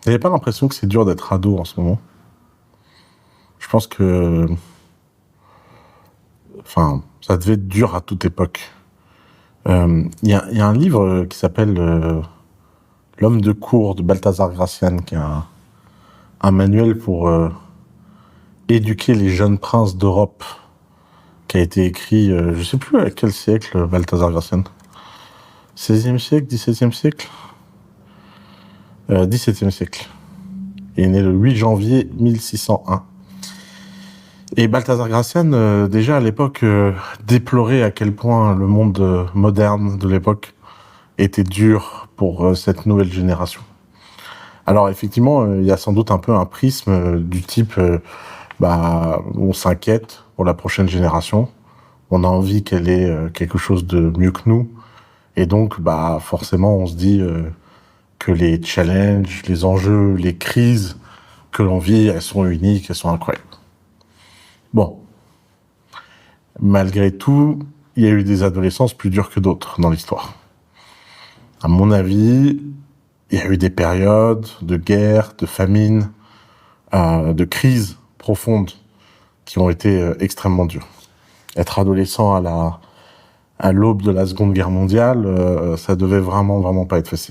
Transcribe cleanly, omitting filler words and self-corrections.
T'avais pas l'impression que c'est dur d'être ado en ce moment? Je pense que... Enfin, ça devait être dur à toute époque. Il y a un livre qui s'appelle L'homme de cour de Balthazar Gracian, qui est un manuel pour éduquer les jeunes princes d'Europe, qui a été écrit, je sais plus à quel siècle, Balthazar Gracian. 16e siècle, 17e siècle 17e siècle. Il est né le 8 janvier 1601. Et Balthazar Gracian, déjà à l'époque, déplorait à quel point le monde moderne de l'époque était dur pour cette nouvelle génération. Alors effectivement, il y a sans doute un peu un prisme du type, on s'inquiète pour la prochaine génération, on a envie qu'elle ait quelque chose de mieux que nous, et donc forcément on se dit que les challenges, les enjeux, les crises que l'on vit, elles sont uniques, elles sont incroyables. Bon, malgré tout, il y a eu des adolescences plus dures que d'autres dans l'histoire. À mon avis, il y a eu des périodes de guerre, de famine, de crises profondes qui ont été extrêmement dures. Être adolescent à l'aube de la Seconde Guerre mondiale, ça devait vraiment pas être facile.